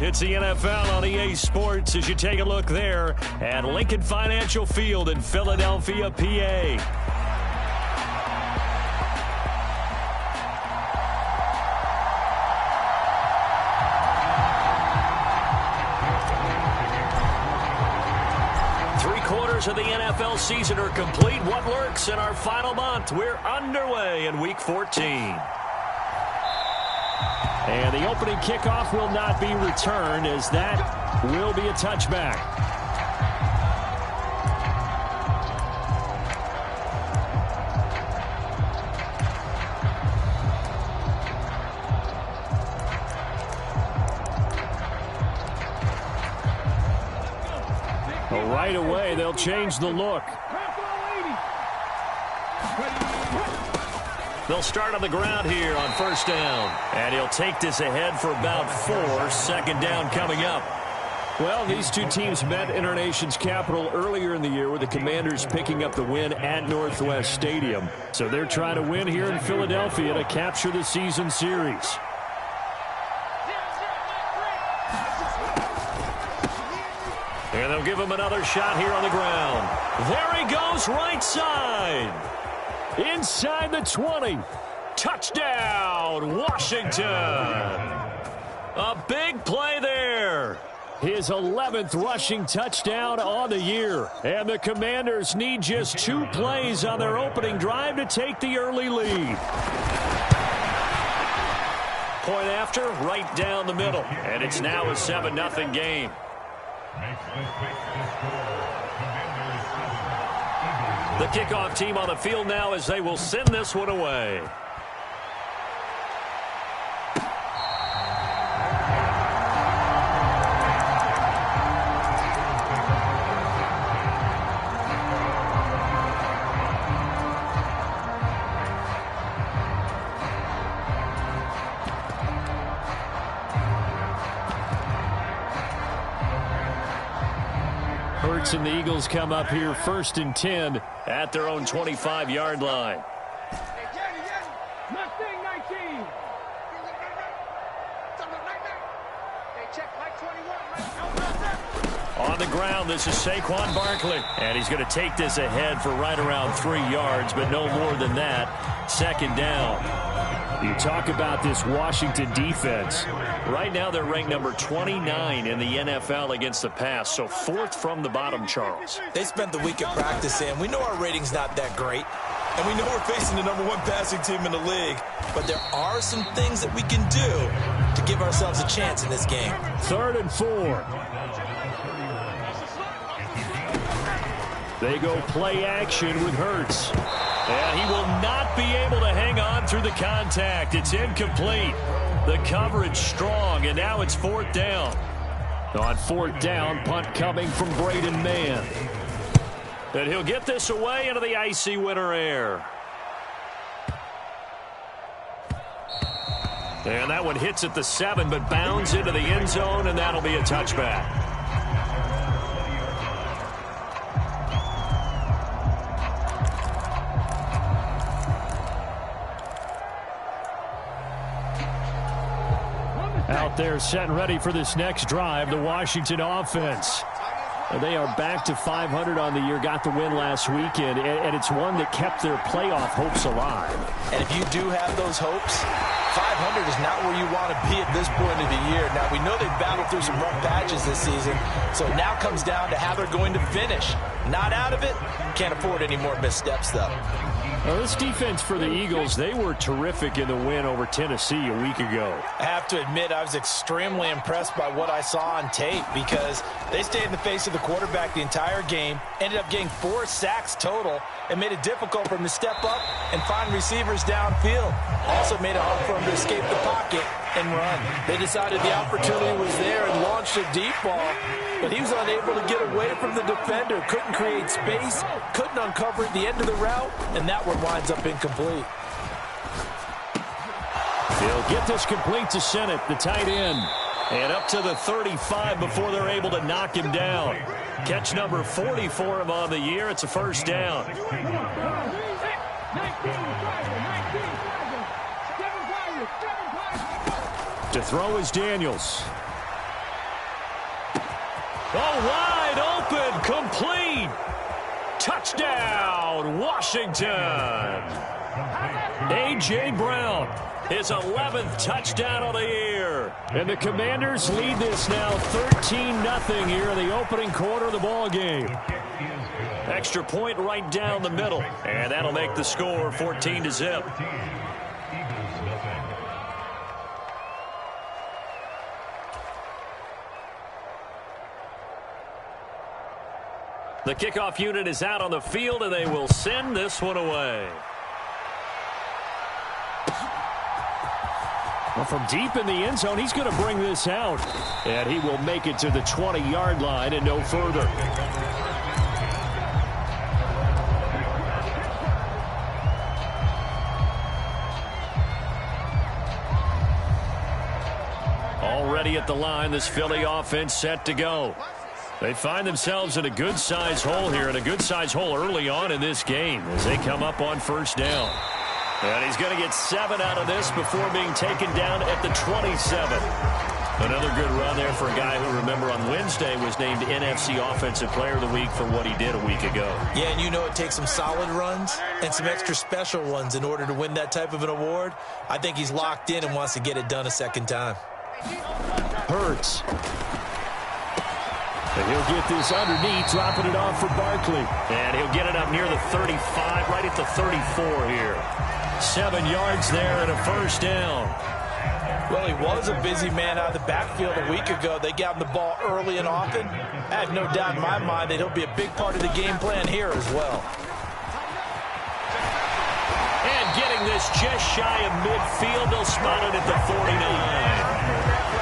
It's the NFL on EA Sports as you take a look there at Lincoln Financial Field in Philadelphia, PA. Of the NFL season are complete. What lurks in our final month? We're underway in Week 14. And the opening kickoff will not be returned, as that will be a touchback. Right away, they'll change the look. They'll start on the ground here on first down. And he'll take this ahead for about 4. Second down coming up. Well, these two teams met in our nation's capital earlier in the year, with the Commanders picking up the win at Northwest Stadium. So they're trying to win here in Philadelphia to capture the season series. And they'll give him another shot here on the ground. There he goes, right side. Inside the 20. Touchdown, Washington. A big play there. His 11th rushing touchdown on the year. And the Commanders need just 2 plays on their opening drive to take the early lead. Point after, right down the middle. And it's now a 7-0 game. The kickoff team on the field now as they will send this one away. And the Eagles come up here 1st and 10 at their own 25-yard line. On the ground, this is Saquon Barkley. And he's going to take this ahead for right around 3 yards, but no more than that. Second down. You talk about this Washington defense. Right now they're ranked number 29 in the NFL against the pass, so 4th from the bottom, Charles. They spent the week at practice, and we know our rating's not that great, and we know we're facing the number 1 passing team in the league, but there are some things that we can do to give ourselves a chance in this game. 3rd and 4. They go play action with Hurts. And he will not be able to hang on through the contact. It's incomplete. The coverage strong, and now it's 4th down. On 4th down, punt coming from Braden Mann. And he'll get this away into the icy winter air. And that one hits at the 7, but bounds into the end zone, and that'll be a touchback. Out there set and ready for this next drive, the Washington offense. They are back to 500 on the year, got the win last weekend, and it's one that kept their playoff hopes alive. And if you do have those hopes, 500 is not where you want to be at this point of the year. Now, we know they've battled through some rough patches this season, so it now comes down to how they're going to finish. Not out of it, can't afford any more missteps, though. Well, this defense for the Eagles, they were terrific in the win over Tennessee a week ago. I have to admit, I was extremely impressed by what I saw on tape, because they stayed in the face of the quarterback the entire game, ended up getting 4 sacks total, and made it difficult for him to step up and find receivers downfield. Also made it hard for him to escape the pocket and run. They decided the opportunity was there and launched a deep ball, but he was unable to get away from the defender, couldn't create space, couldn't uncover at the end of the route, and that one winds up incomplete. He'll get this complete to Sennett, the tight end. And up to the 35 before they're able to knock him down. Catch number 40 for him on the year. It's a first down. To throw is Daniels. Oh, wide open, complete. Touchdown, Washington. A.J. Brown, his 11th touchdown of the year. And the Commanders lead this now 13-0 here in the opening quarter of the ball game. Extra point right down the middle, and that'll make the score 14-0. The kickoff unit is out on the field, and they will send this one away. Well, from deep in the end zone, he's going to bring this out. And he will make it to the 20-yard line and no further. Already at the line, this Philly offense set to go. They find themselves in a good-sized hole here, and a good-sized hole early on in this game as they come up on first down. And he's going to get 7 out of this before being taken down at the 27. Another good run there for a guy who, remember, on Wednesday was named NFC Offensive Player of the Week for what he did a week ago. Yeah, and you know it takes some solid runs and some extra special ones in order to win that type of an award. I think he's locked in and wants to get it done a second time. Hurts. And he'll get this underneath, dropping it off for Barkley. And he'll get it up near the 35, right at the 34 here. 7 yards there and a first down. Well, he was a busy man out of the backfield a week ago. They got him the ball early and often. I have no doubt in my mind that he'll be a big part of the game plan here as well. And getting this just shy of midfield, they'll spot it at the 49.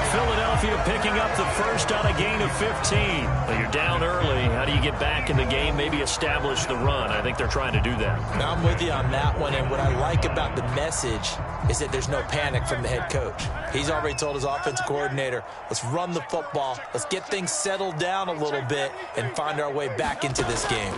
Philadelphia picking up the first on a gain of 15. Well, you're down early. How do you get back in the game? Maybe establish the run. I think they're trying to do that. Now, I'm with you on that one, and what I like about the message is that there's no panic from the head coach. He's already told his offensive coordinator, let's run the football, let's get things settled down a little bit, and find our way back into this game.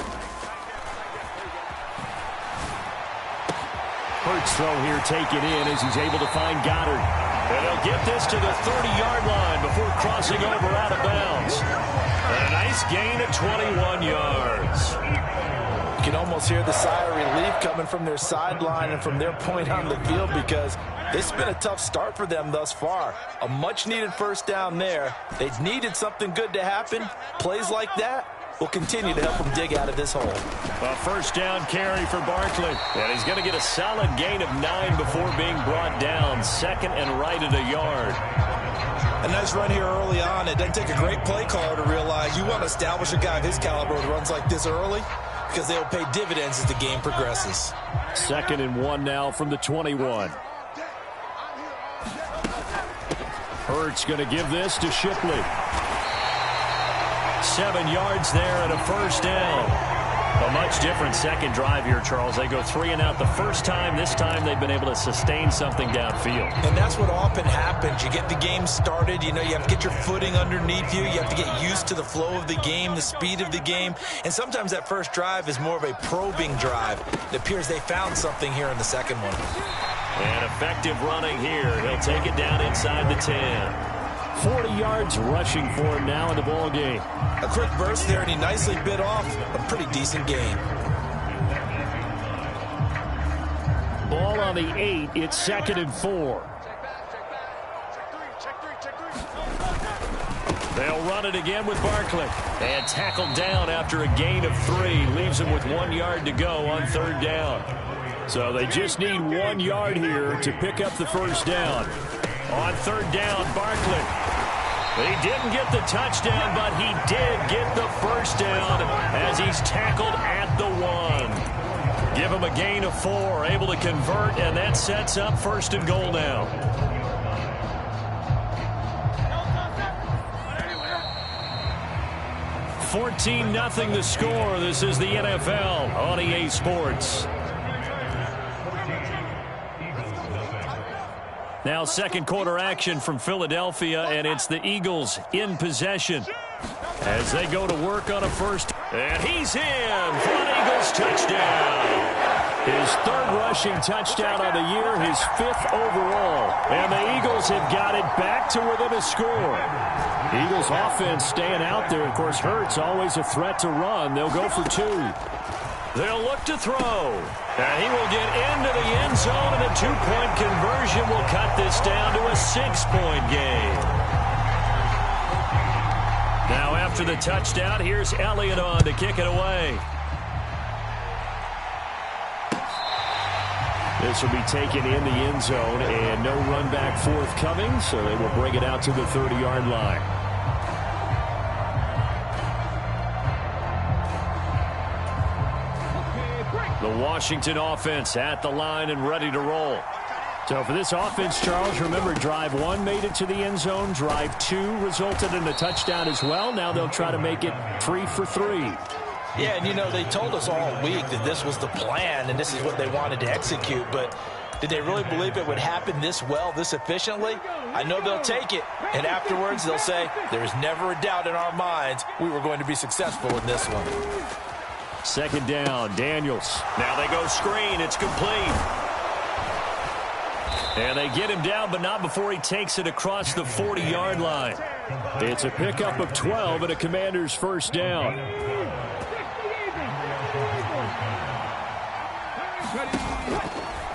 Hurts throw here taken in as he's able to find Goddard. And they'll get this to the 30-yard line before crossing over out of bounds. And a nice gain of 21 yards. You can almost hear the sigh of relief coming from their sideline and from their point on the field because this has been a tough start for them thus far. A much-needed first down there. They needed something good to happen. Plays like that will continue to help them dig out of this hole. A first down carry for Barkley. And he's going to get a solid gain of 9 before being brought down. Second and right at a yard. A nice run here early on. It doesn't take a great play caller to realize you want to establish a guy of his caliber who runs like this early because they'll pay dividends as the game progresses. Second and 1 now from the 21. Hurts going to give this to Shipley. 7 yards there and a first down. A much different second drive here, Charles. They go 3 and out the first time. This time they've been able to sustain something downfield. And that's what often happens. You get the game started. You know, you have to get your footing underneath you. You have to get used to the flow of the game, the speed of the game. And sometimes that first drive is more of a probing drive. It appears they found something here in the second one. And effective running here. He'll take it down inside the 10. 40 yards rushing for him now in the ball game. A quick burst there, and he nicely bit off a pretty decent gain. Ball on the 8. It's 2nd and 4. They'll run it again with Barkley. And tackled down after a gain of 3. Leaves him with 1 yard to go on third down. So they just need 1 yard here to pick up the first down. On third down, Barkley. He didn't get the touchdown, but he did get the first down as he's tackled at the 1. Give him a gain of 4, able to convert, and that sets up 1st and goal now. $14-0 the score. This is the NFL on EA Sports. Now second quarter action from Philadelphia, and it's the Eagles in possession as they go to work on a first. And he's in for an Eagles touchdown. His third rushing touchdown on the year, his 5th overall. And the Eagles have got it back to within a score. Eagles offense staying out there. Of course, Hurts always a threat to run. They'll go for 2. They'll look to throw. And he will get into the end zone, and a 2-point conversion will cut this down to a 6-point game. Now after the touchdown, here's Elliott on to kick it away. This will be taken in the end zone, and no run back forthcoming, so they will bring it out to the 30-yard line. The Washington offense at the line and ready to roll. So for this offense, Charles, remember, drive 1 made it to the end zone. Drive 2 resulted in a touchdown as well. Now they'll try to make it 3 for 3. Yeah, and you know, they told us all week that this was the plan and this is what they wanted to execute, but did they really believe it would happen this well, this efficiently? I know they'll take it, and afterwards they'll say, there's never a doubt in our minds we were going to be successful in this one. 2nd down, Daniels. Now they go screen, it's complete. And they get him down, but not before he takes it across the 40-yard line. It's a pickup of 12 and a Commander's first down.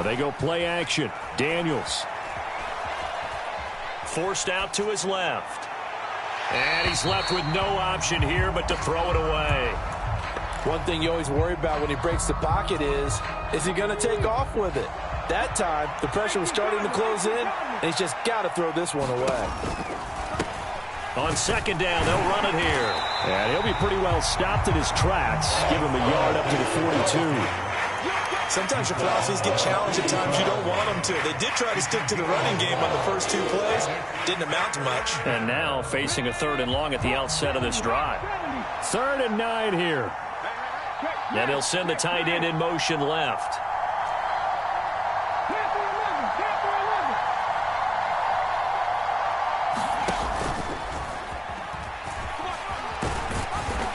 They go play action. Daniels. Forced out to his left. And he's left with no option here but to throw it away. One thing you always worry about when he breaks the pocket is he going to take off with it? That time, the pressure was starting to close in, and he's just got to throw this one away. On 2nd down, they'll run it here. And he'll be pretty well stopped in his tracks. Give him a yard up to the 42. Sometimes your philosophies get challenged at times you don't want them to. They did try to stick to the running game on the first 2 plays. Didn't amount to much. And now facing a 3rd and long at the outset of this drive. 3rd and 9 here. And they'll send the tight end in motion left.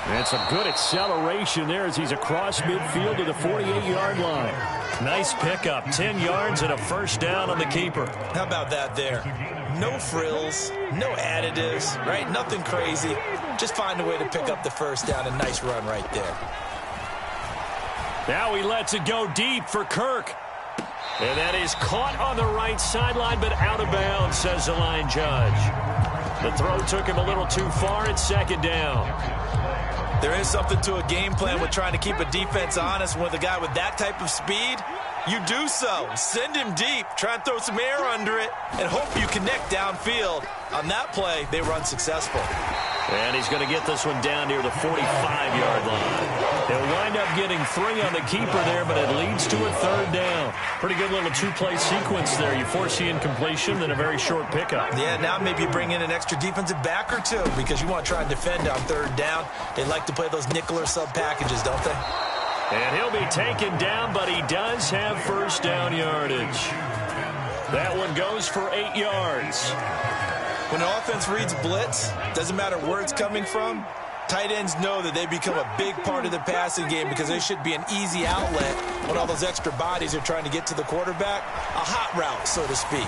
And some good acceleration there as he's across midfield to the 48-yard line. Nice pickup, 10 yards and a first down on the keeper. How about that there? No frills, no additives, right? Nothing crazy. Just find a way to pick up the first down. A nice run right there. Now he lets it go deep for Kirk. And that is caught on the right sideline, but out of bounds, says the line judge. The throw took him a little too far. It's 2nd down. There is something to a game plan with trying to keep a defense honest. With a guy with that type of speed, you do so. Send him deep. Try and throw some air under it and hope you connect downfield. On that play, they were unsuccessful. And he's going to get this one down near the 45-yard line. They'll wind up getting 3 on the keeper there, but it leads to a 3rd down. Pretty good little 2-play sequence there. You force the incompletion, then a very short pickup. Yeah, now maybe you bring in an extra defensive back or 2 because you want to try and defend on 3rd down. They like to play those nickel or sub packages, don't they? And he'll be taken down, but he does have first down yardage. That one goes for 8 yards. When an offense reads blitz, doesn't matter where it's coming from, tight ends know that they become a big part of the passing game because they should be an easy outlet when all those extra bodies are trying to get to the quarterback. A hot route, so to speak.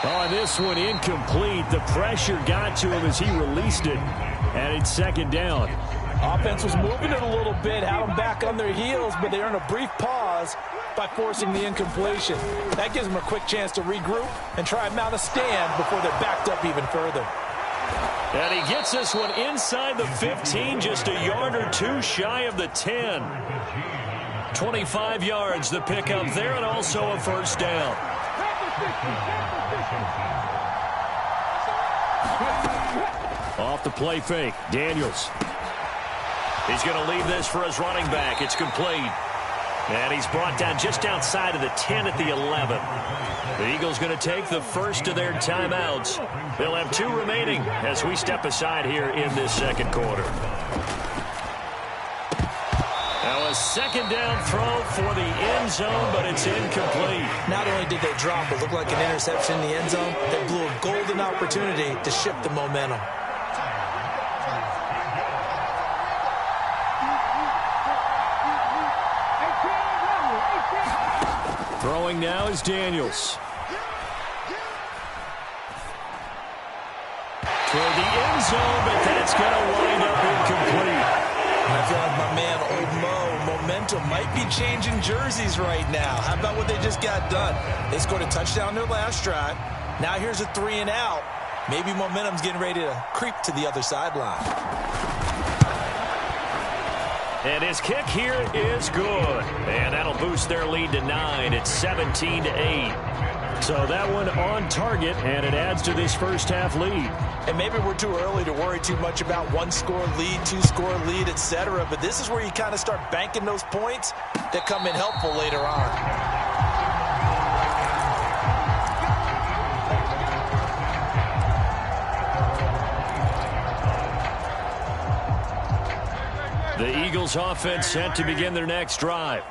On this one, incomplete. The pressure got to him as he released it, and it's 2nd down. Offense was moving it a little bit, had them back on their heels, but they earned a brief pause by forcing the incompletion. That gives them a quick chance to regroup and try and mount a stand before they're backed up even further. And he gets this one inside the 15, just a yard or 2 shy of the 10. 25 yards, the pickup there, and also a first down. Off the play fake, Daniels. He's going to leave this for his running back. It's complete. And he's brought down just outside of the 10 at the 11. The Eagles going to take the first of their timeouts. They'll have 2 remaining as we step aside here in this 2nd quarter. Now a 2nd down throw for the end zone, but it's incomplete. Not only did they drop what looked like an interception in the end zone, they blew a golden opportunity to shift the momentum. Throwing now is Daniels. Toward the end zone, but that's going to wind up incomplete. I feel like my man, Old Mo, momentum might be changing jerseys right now. How about what they just got done? They scored a touchdown their last drive. Now here's a 3 and out. Maybe momentum's getting ready to creep to the other sideline. And his kick here is good. And that'll boost their lead to 9. It's 17-8. So that one on target, and it adds to this first half lead. And maybe we're too early to worry too much about one-score lead, two-score lead, etc. But this is where you kind of start banking those points that come in helpful later on. The Eagles offense set to begin their next drive.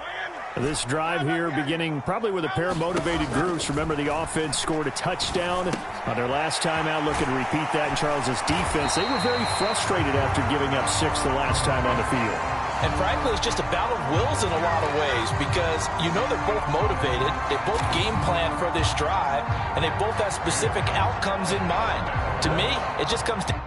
This drive here beginning probably with a pair of motivated groups. Remember, the offense scored a touchdown on their last time out. Looking to repeat that in Charles's defense. They were very frustrated after giving up 6 the last time on the field. And frankly, it's just a battle of wills in a lot of ways because you know they're both motivated. They both game plan for this drive, and they both have specific outcomes in mind. To me, it just comes down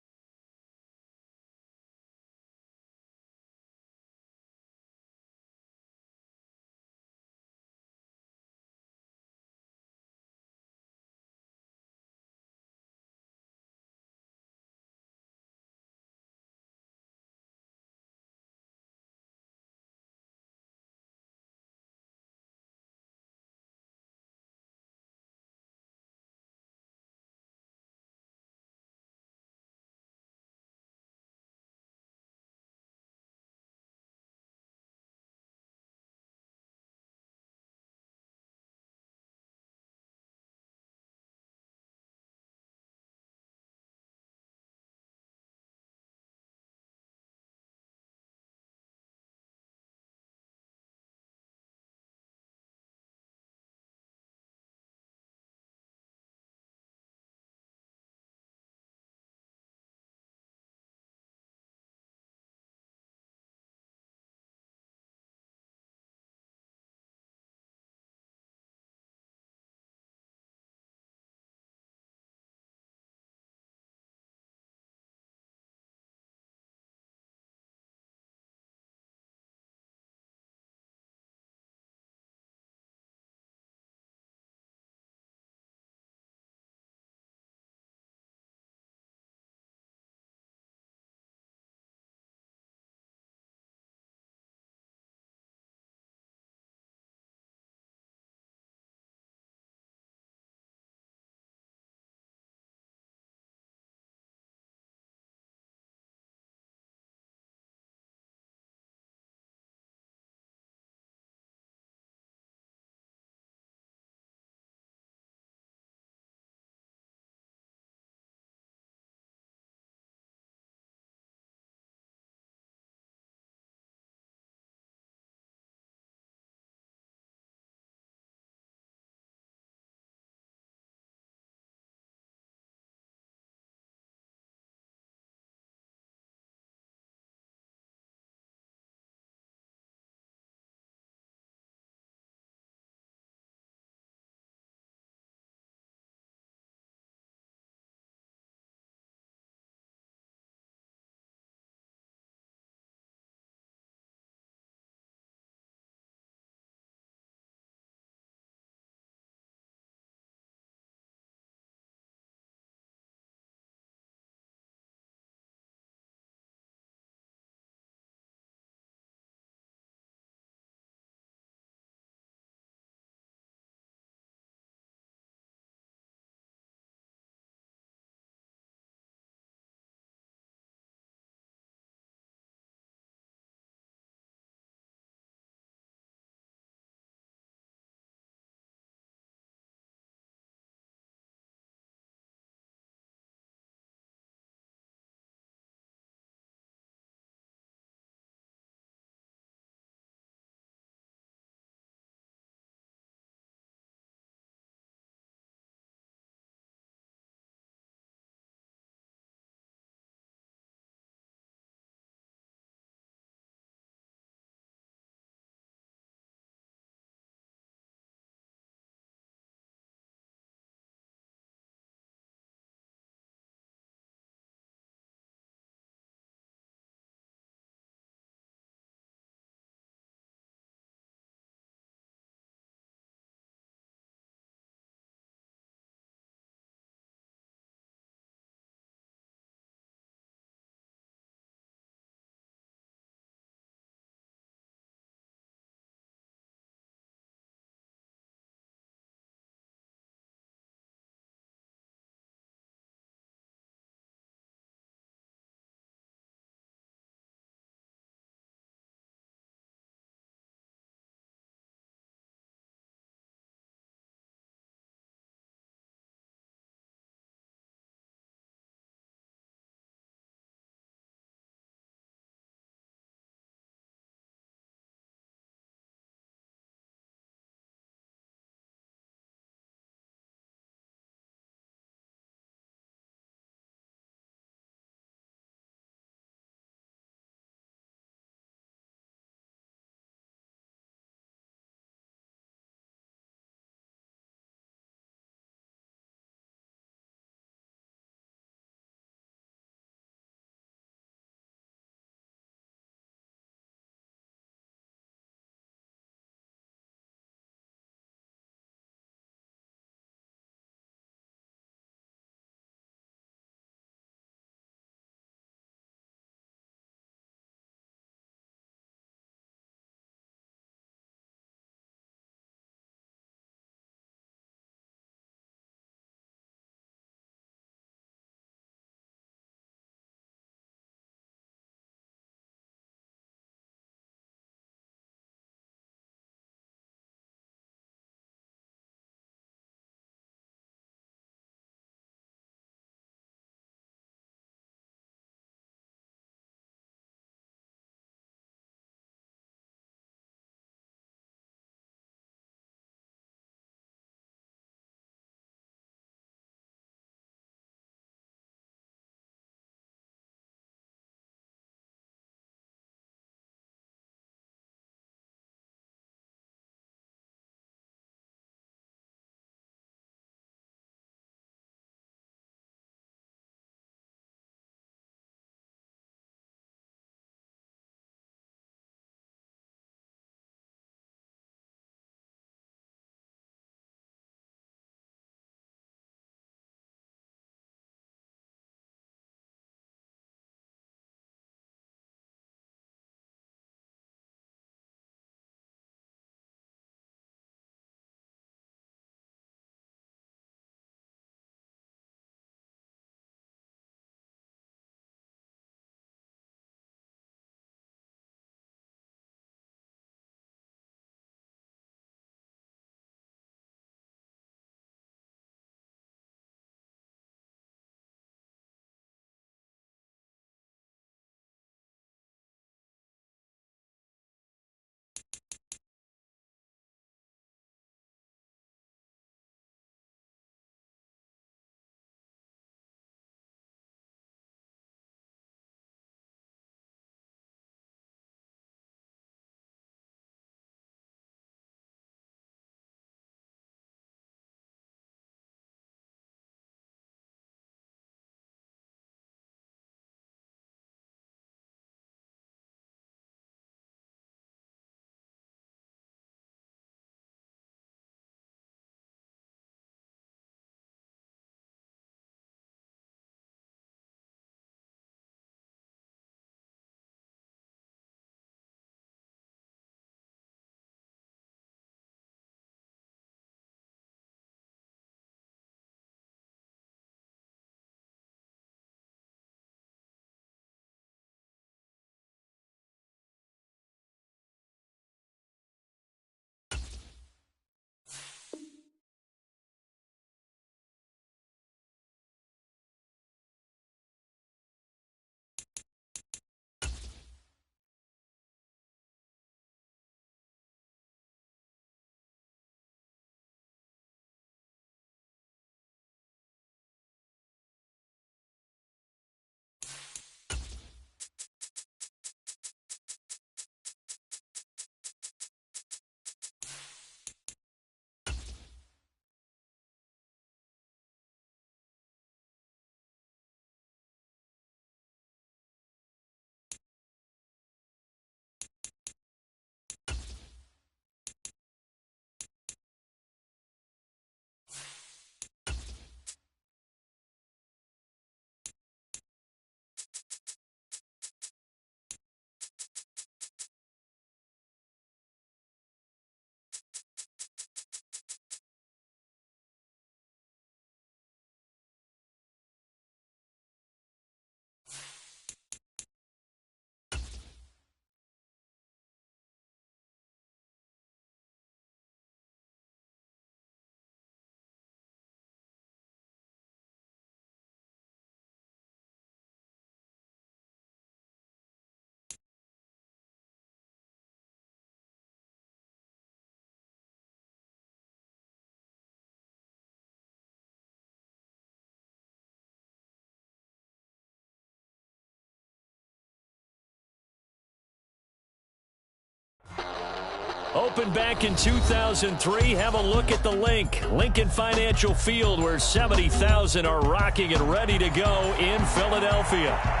Opened back in 2003. Have a look at the link. Lincoln Financial Field, where 70,000 are rocking and ready to go in Philadelphia.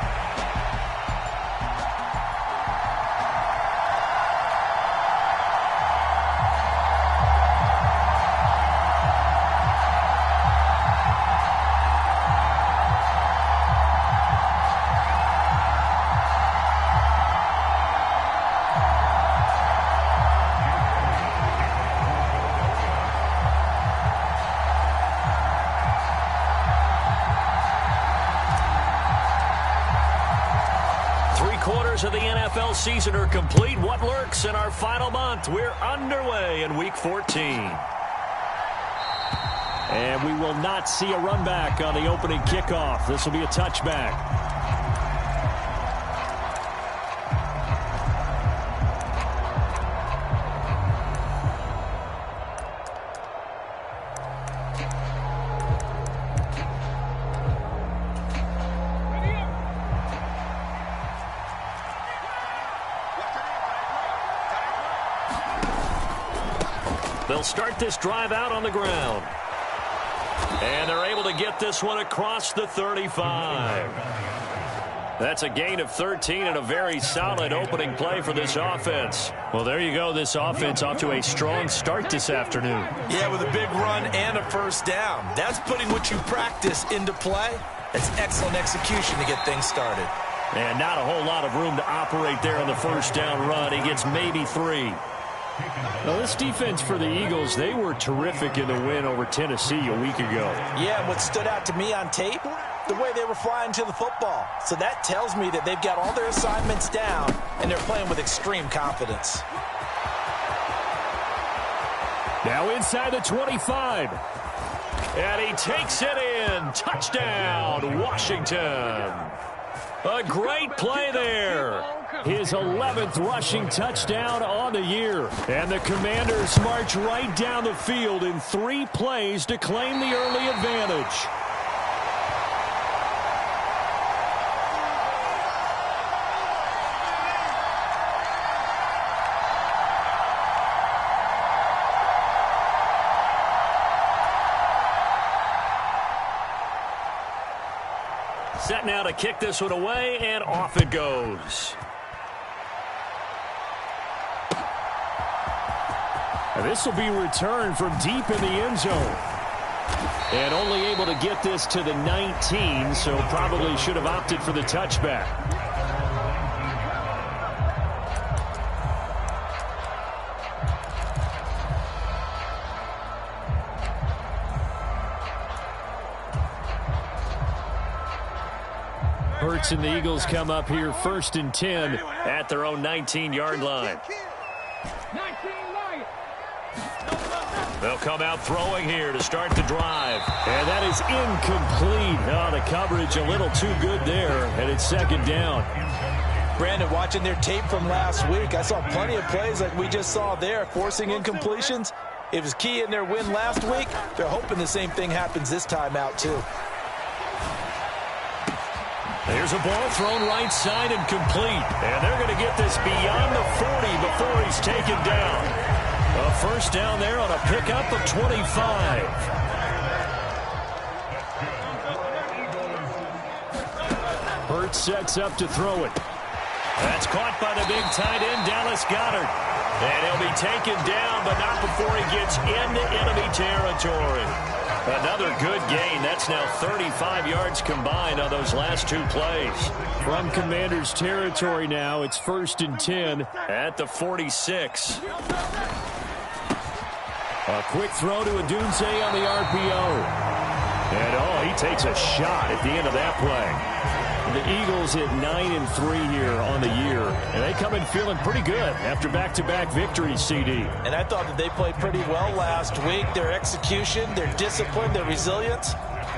Of the NFL season are complete. What lurks in our final month? We're underway in Week 14. And we will not see a run back on the opening kickoff. This will be a touchback. They'll start this drive out on the ground. And they're able to get this one across the 35. That's a gain of 13 and a very solid opening play for this offense. Well, there you go. This offense off to a strong start this afternoon. Yeah, with a big run and a first down. That's putting what you practice into play. That's excellent execution to get things started. And not a whole lot of room to operate there on the first down run. He gets maybe 3. Well, this defense for the Eagles, they were terrific in the win over Tennessee a week ago. Yeah, and what stood out to me on tape, the way they were flying to the football. So that tells me that they've got all their assignments down, and they're playing with extreme confidence. Now inside the 25. And he takes it in. Touchdown, Washington. A great play there. His 11th rushing touchdown on the year. And the Commanders march right down the field in 3 plays to claim the early advantage. Set now to kick this one away, and off it goes. And this will be returned from deep in the end zone. And only able to get this to the 19, so probably should have opted for the touchback. Hurts and the Eagles come up here 1st and 10 at their own 19-yard line. They'll come out throwing here to start the drive. And that is incomplete. Oh, the coverage a little too good there, and it's 2nd down. Brandon, watching their tape from last week, I saw plenty of plays like we just saw there, forcing incompletions. It was key in their win last week. They're hoping the same thing happens this time out, too. There's a ball thrown right side and complete. And they're going to get this beyond the 40 before he's taken down. A first down there on a pickup of 25. Hurts sets up to throw it. That's caught by the big tight end, Dallas Goedert. And he'll be taken down, but not before he gets into enemy territory. Another good gain. That's now 35 yards combined on those last 2 plays. From Commanders territory now, it's 1st and 10 at the 46. A quick throw to Odunze on the RPO. And, he takes a shot at the end of that play. The Eagles hit 9-3 here on the year, and they come in feeling pretty good after back-to-back victories, CD. And I thought that they played pretty well last week. Their execution, their discipline, their resilience,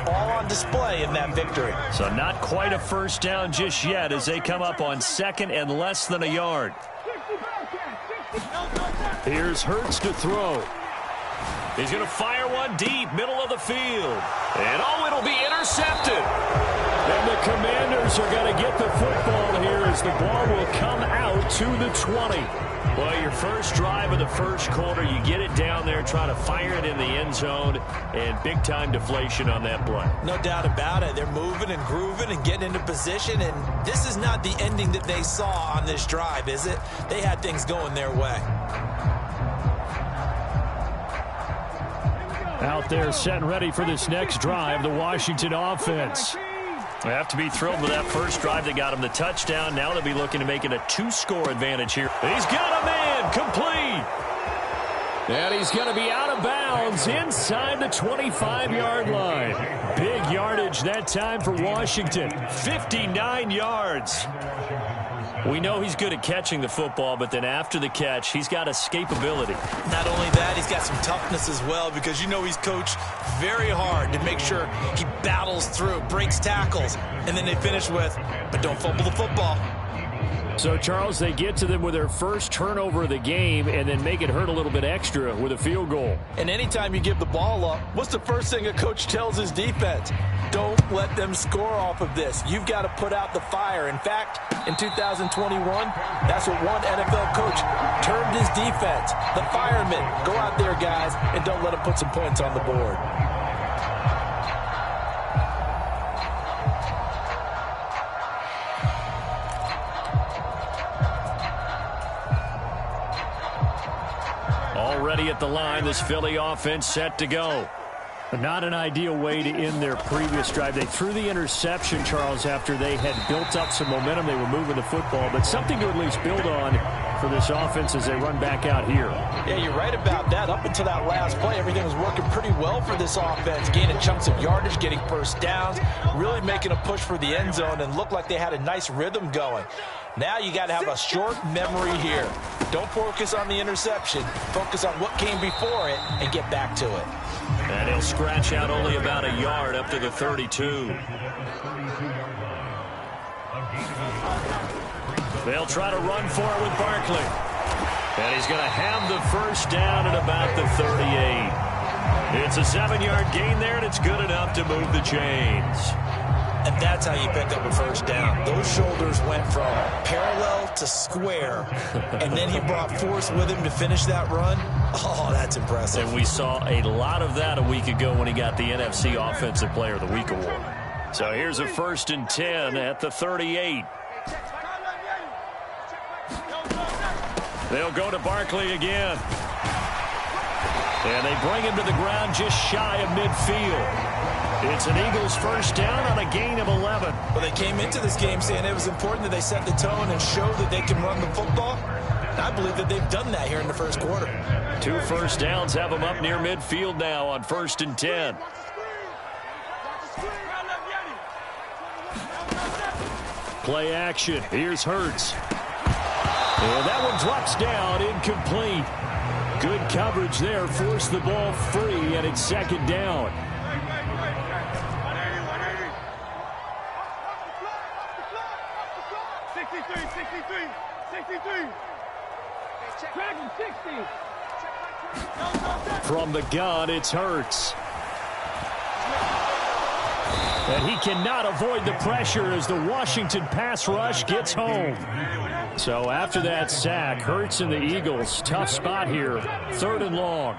all on display in that victory. So not quite a first down just yet as they come up on 2nd and less than a yard. Here's Hurts to throw. He's going to fire one deep, middle of the field. And it'll be intercepted. And the Commanders are going to get the football here as the ball will come out to the 20. Well, your first drive of the first quarter, you get it down there, try to fire it in the end zone, and big-time deflation on that play. No doubt about it. They're moving and grooving and getting into position, and this is not the ending that they saw on this drive, is it? They had things going their way. Out there set and ready for this next drive, the Washington offense. They have to be thrilled with that first drive that got him the touchdown. Now they'll be looking to make it a 2-score advantage here. He's got a man complete. And he's going to be out of bounds inside the 25-yard line. Big yardage that time for Washington. 59 yards. We know he's good at catching the football, but then after the catch, he's got escapability. Not only that, he's got some toughness as well, because you know he's coached very hard to make sure he battles through, breaks tackles, and then they finish with, but don't fumble the football. So, Charles, they get to them with their first turnover of the game and then make it hurt a little bit extra with a field goal. And anytime you give the ball up, what's the first thing a coach tells his defense? Don't let them score off of this. You've got to put out the fire. In fact, in 2021, that's what one NFL coach termed his defense. The firemen. Go out there, guys, and don't let them put some points on the board. Already at the line, this Philly offense set to go. Not an ideal way to end their previous drive. They threw the interception, Charles, after they had built up some momentum. They were moving the football, but something to at least build on for this offense as they run back out here. Yeah, you're right about that. Up until that last play, everything was working pretty well for this offense, gaining chunks of yardage, getting first downs, really making a push for the end zone, and looked like they had a nice rhythm going. Now you got to have a short memory here. Don't focus on the interception. Focus on what came before it and get back to it. And he'll scratch out only about a yard up to the 32. They'll try to run for it with Barkley. And he's going to have the first down at about the 38. It's a 7-yard gain there, and it's good enough to move the chains. And that's how you pick up a first down. Those shoulders went from parallel to square, and then he brought force with him to finish that run. Oh, that's impressive. And we saw a lot of that a week ago when he got the NFC Offensive Player of the Week award. So here's a 1st and 10 at the 38. They'll go to Barkley again. And they bring him to the ground just shy of midfield. It's an Eagles first down on a gain of 11. Well, they came into this game saying it was important that they set the tone and show that they can run the football. And I believe that they've done that here in the first quarter. 2 first downs have them up near midfield now on 1st and 10. Play action. Here's Hurts. And that one drops down, incomplete. Good coverage there. Forced the ball free, and it's 2nd down. From the gun, it's Hurts. And he cannot avoid the pressure as the Washington pass rush gets home. So after that sack, Hurts and the Eagles, tough spot here. 3rd and long.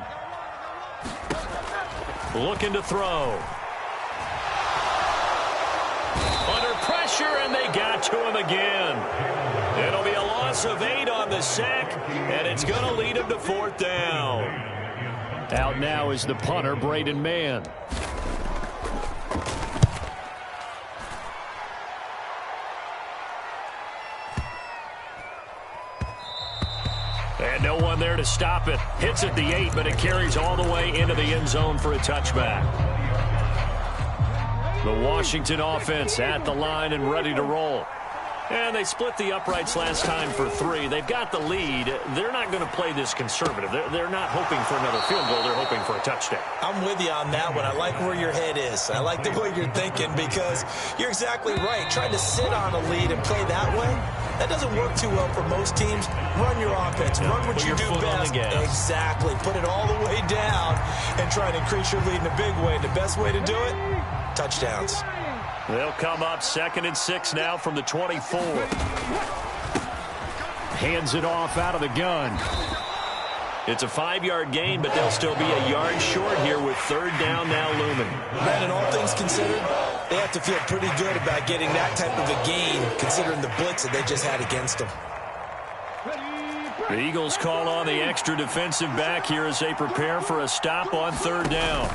Looking to throw. Under pressure, and they got to him again. It'll be a loss of 8 on the sack, and it's going to lead him to 4th down. Out now is the punter, Braden Mann. And no one there to stop it. Hits at the 8, but it carries all the way into the end zone for a touchback. The Washington offense at the line and ready to roll. And they split the uprights last time for 3. They've got the lead. They're not going to play this conservative. They're not hoping for another field goal. They're hoping for a touchdown. I'm with you on that one. I like where your head is. I like the way you're thinking because you're exactly right. Trying to sit on a lead and play that way, that doesn't work too well for most teams. Run your offense. Run what you do best. Exactly. Put it all the way down and try to increase your lead in a big way. And the best way to do it, touchdowns. They'll come up 2nd and 6 now from the 24. Hands it off out of the gun. It's a 5-yard gain, but they'll still be a yard short here with 3rd down now looming. Brandon, all things considered, they have to feel pretty good about getting that type of a gain, considering the blitz that they just had against them. The Eagles call on the extra defensive back here as they prepare for a stop on 3rd down.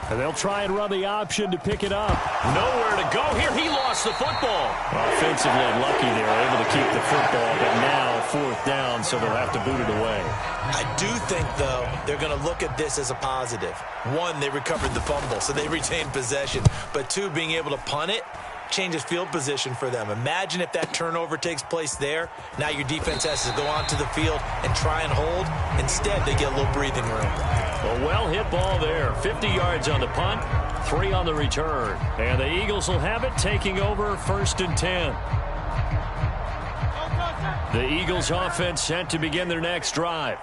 And they'll try and run the option to pick it up. Nowhere to go here. He lost the football. Offensively lucky they were able to keep the football, but now 4th down, so they'll have to boot it away. I do think, though, they're going to look at this as a positive. 1, they recovered the fumble, so they retained possession. But 2, being able to punt it changes field position for them. Imagine if that turnover takes place there. Now your defense has to go onto the field and try and hold. Instead, they get a little breathing room. A well-hit ball there. 50 yards on the punt, 3 on the return. And the Eagles will have it taking over 1st and 10. The Eagles offense set to begin their next drive.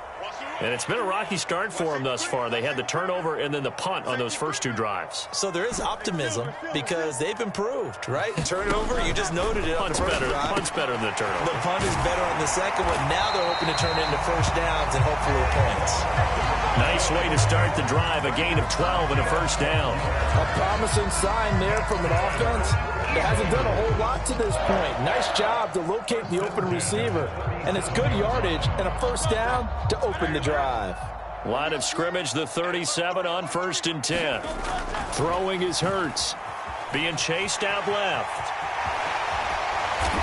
And it's been a rocky start for them thus far. They had the turnover and then the punt on those first 2 drives. So there is optimism because they've improved, right? Turnover, you just noted it. Punt's better than the turnover. The punt is better on the second one. Now they're hoping to turn it into 1st downs and hopefully points. Nice way to start the drive. A gain of 12 and a 1st down. A promising sign there from an offense that hasn't done a whole lot to this point. Nice job to locate the open receiver. And it's good yardage and a 1st down to open the drive. Line of scrimmage, the 37 on 1st and 10. Throwing is Hurts. Being chased out left.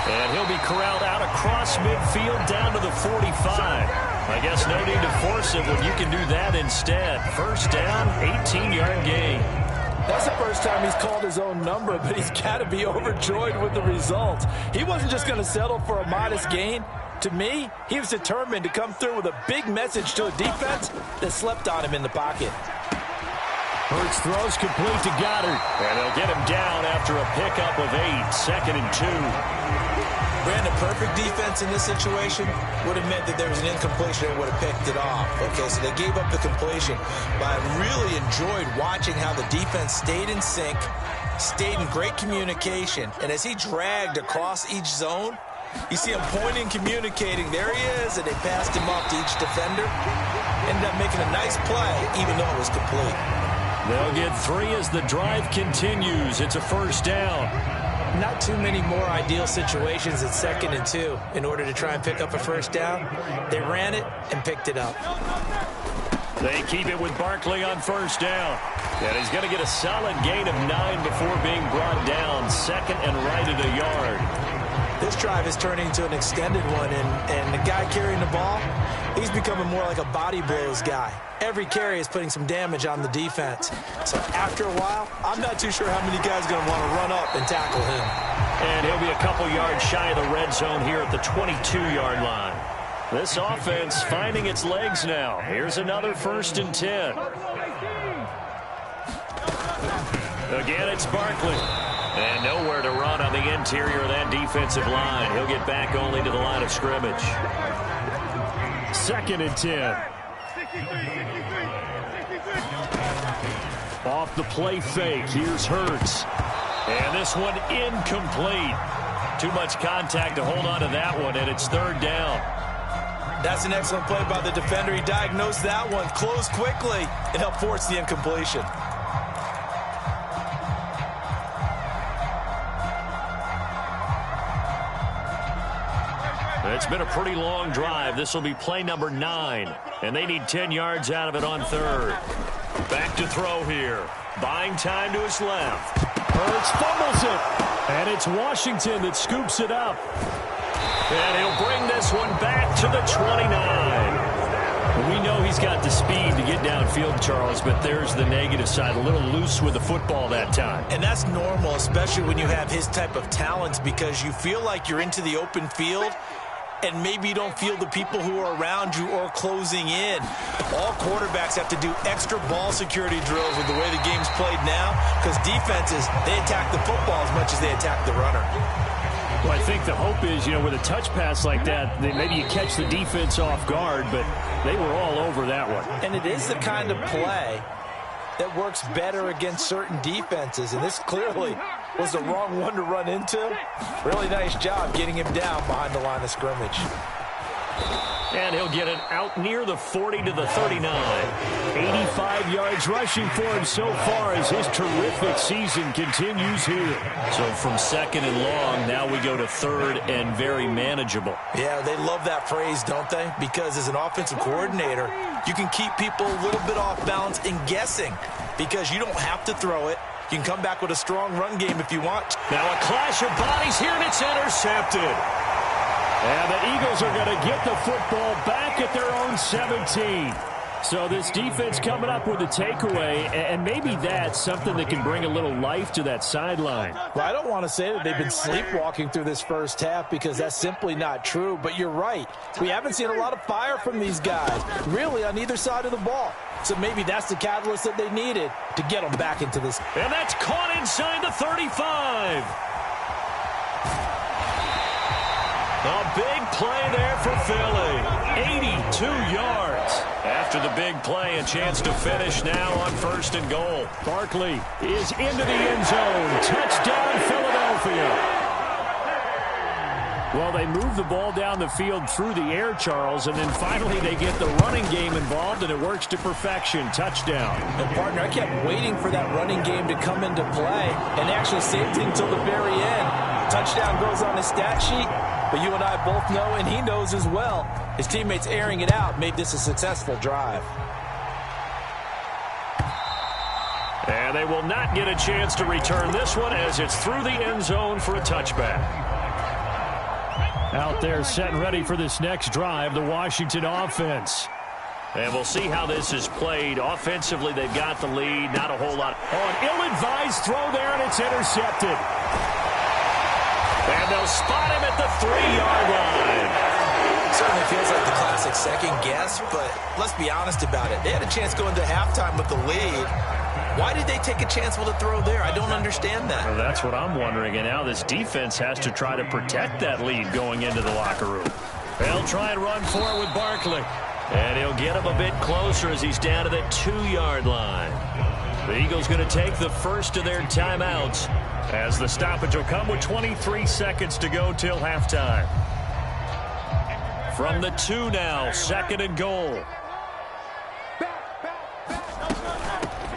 And he'll be corralled out across midfield down to the 45. I guess no need to force it when you can do that instead. 1st down, 18-yard gain. That's the first time he's called his own number, but he's got to be overjoyed with the result. He wasn't just going to settle for a modest gain. To me, he was determined to come through with a big message to a defense that slept on him in the pocket. Hurts throws complete to Goddard. And they'll get him down after a pickup of 8, 2nd and 2. Brandon, perfect defense in this situation would have meant that there was an incompletion and would have picked it off. Okay, so they gave up the completion. But I really enjoyed watching how the defense stayed in sync, stayed in great communication. And as he dragged across each zone, you see him pointing, communicating. There he is, and they passed him up to each defender. Ended up making a nice play, even though it was complete. They'll get 3 as the drive continues. It's a 1st down. Not too many more ideal situations at 2nd and 2 in order to try and pick up a 1st down. They ran it and picked it up. They keep it with Barkley on 1st down. And he's going to get a solid gain of 9 before being brought down. 2nd and right at a yard. This drive is turning into an extended one, and the guy carrying the ball, he's becoming more like a body blows guy. Every carry is putting some damage on the defense. So after a while, I'm not too sure how many guys are going to want to run up and tackle him. And he'll be a couple yards shy of the red zone here at the 22-yard line. This offense finding its legs now. Here's another 1st and 10. Again, it's Barkley. And nowhere to run on the interior of that defensive line. He'll get back only to the line of scrimmage. 2nd and 10. Off the play fake, here's Hurts. And this one incomplete. Too much contact to hold on to that one, and it's 3rd down. That's an excellent play by the defender. He diagnosed that one, closed quickly, and helped force the incompletion. It's been a pretty long drive. This will be play number 9, and they need 10 yards out of it on 3rd. Back to throw here. Buying time to his left. Hurts fumbles it, and it's Washington that scoops it up. And he'll bring this one back to the 29. We know he's got the speed to get downfield, Charles, but there's the negative side. A little loose with the football that time. And that's normal, especially when you have his type of talents, because you feel like you're into the open field and maybe you don't feel the people who are around you or closing in. All quarterbacks have to do extra ball security drills with the way the game's played now, because defenses, they attack the football as much as they attack the runner. Well, I think the hope is, with a touch pass like that, maybe you catch the defense off guard, but they were all over that one. And it is the kind of play that works better against certain defenses, and this clearly was the wrong one to run into. Really nice job getting him down behind the line of scrimmage. And he'll get it out near the 40 to the 39. 85 yards rushing for him so far as his terrific season continues here. So from second and long, now we go to third and very manageable. Yeah, they love that phrase, don't they? Because as an offensive coordinator, you can keep people a little bit off balance and guessing, because you don't have to throw it. You can come back with a strong run game if you want. Now a clash of bodies here, and it's intercepted. And the Eagles are going to get the football back at their own 17. So this defense coming up with a takeaway, and maybe that's something that can bring a little life to that sideline. Well, I don't want to say that they've been sleepwalking through this first half, because that's simply not true. But you're right. We haven't seen a lot of fire from these guys, really, on either side of the ball. So maybe that's the catalyst that they needed to get them back into this. And that's caught inside the 35. A big play there for Philly. 82 yards. After the big play, a chance to finish now on first and goal. Barkley is into the end zone. Touchdown, Philadelphia. Well, they move the ball down the field through the air, Charles, and then finally they get the running game involved, and it works to perfection. Touchdown. And, partner, I kept waiting for that running game to come into play, and actually saved it until the very end. Touchdown goes on his stat sheet, but you and I both know, and he knows as well, his teammates airing it out made this a successful drive. And they will not get a chance to return this one, as it's through the end zone for a touchback. Out there set and ready for this next drive, the Washington offense. And we'll see how this is played. Offensively, they've got the lead. Not a whole lot. Oh, an ill-advised throw there, and it's intercepted. And they'll spot him at the 3-yard line. Certainly feels like the classic second guess, but let's be honest about it. They had a chance going to halftime with the lead. Why did they take a chance with a throw there? I don't understand that. Well, that's what I'm wondering. And now this defense has to try to protect that lead going into the locker room. They'll try and run for it with Barkley. And he'll get him a bit closer as he's down to the 2-yard line. The Eagles going to take the first of their timeouts, as the stoppage will come with 23 seconds to go till halftime. From the 2 now, second and goal.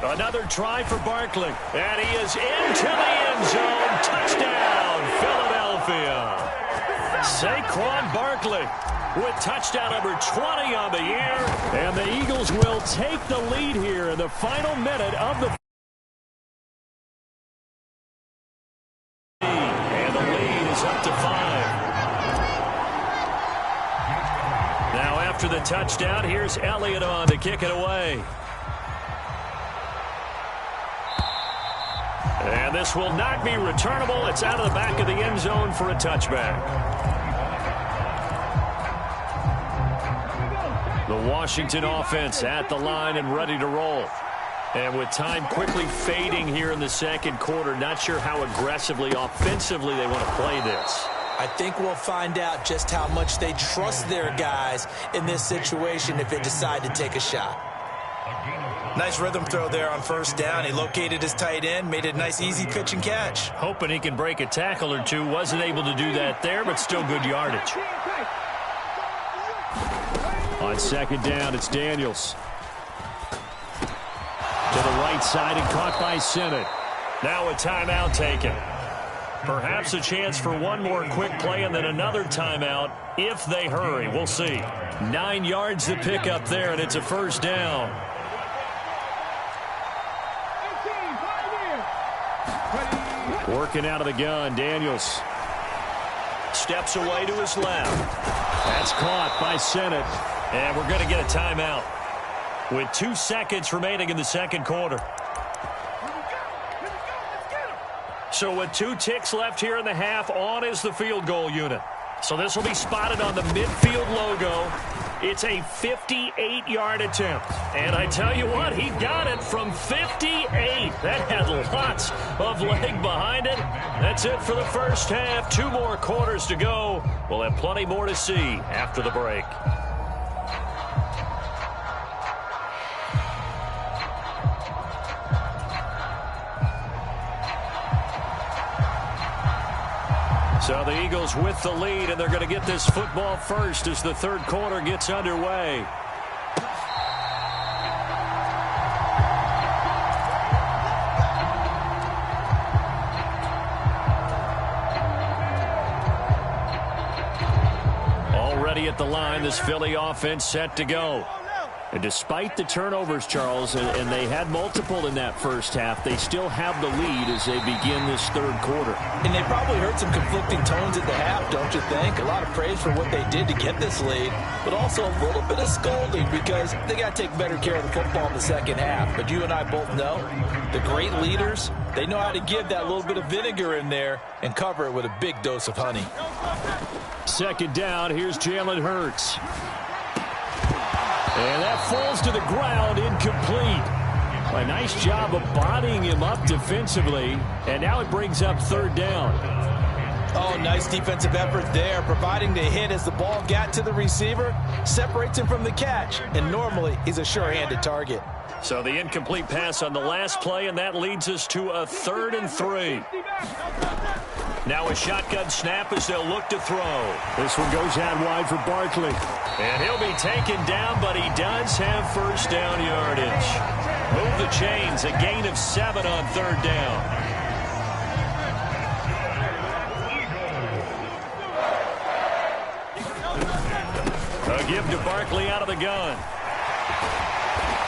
Another try for Barkley. And he is into the end zone. Touchdown, Philadelphia. Saquon Barkley with touchdown number 20 on the year. And the Eagles will take the lead here in the final minute of the and the lead is up to 5. Now after the touchdown, here's Elliott on to kick it away. And this will not be returnable. It's out of the back of the end zone for a touchback. The Washington offense at the line and ready to roll. And with time quickly fading here in the second quarter, not sure how aggressively, offensively they want to play this. I think we'll find out just how much they trust their guys in this situation if they decide to take a shot. Nice rhythm throw there on first down. He located his tight end, made a nice easy pitch and catch. Hoping he can break a tackle or two. Wasn't able to do that there, but still good yardage. On second down, it's Daniels. To the right side and caught by Sinnott. Now a timeout taken. Perhaps a chance for one more quick play and then another timeout if they hurry. We'll see. 9 yards to pick up there, and it's a first down. Working out of the gun, Daniels. Steps away to his left. That's caught by Sinnott. And we're going to get a timeout with 2 seconds remaining in the second quarter. So with 2 ticks left here in the half, on is the field goal unit. So this will be spotted on the midfield logo. It's a 58-yard attempt. And I tell you what, he got it from 58. That had lots of leg behind it. That's it for the first half. 2 more quarters to go. We'll have plenty more to see after the break. So the Eagles with the lead, and they're going to get this football first as the third quarter gets underway. Already at the line, this Philly offense set to go. And despite the turnovers, Charles, and they had multiple in that first half, they still have the lead as they begin this third quarter. And they probably heard some conflicting tones at the half, don't you think? A lot of praise for what they did to get this lead, but also a little bit of scolding because they got to take better care of the football in the second half. But you and I both know the great leaders, they know how to give that little bit of vinegar in there and cover it with a big dose of honey. Second down, here's Jalen Hurts. And that falls to the ground, incomplete. A nice job of bodying him up defensively. And now it brings up third down. Oh, nice defensive effort there, providing the hit as the ball got to the receiver, separates him from the catch. And normally, he's a sure-handed target. So the incomplete pass on the last play, and that leads us to a 3rd and 3. Now a shotgun snap as they'll look to throw. This one goes out wide for Barkley. And he'll be taken down, but he does have first down yardage. Move the chains, a gain of 7 on third down. A give to Barkley out of the gun.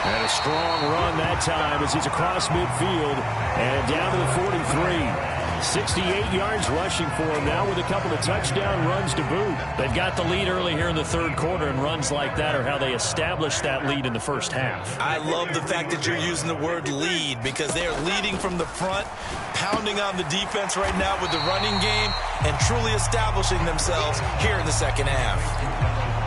And a strong run that time as he's across midfield and down to the 43. 68 yards rushing for him now with a couple of touchdown runs to boot. They've got the lead early here in the third quarter, and runs like that are how they established that lead in the first half. I love the fact that you're using the word lead because they are leading from the front, pounding on the defense right now with the running game, and truly establishing themselves here in the second half.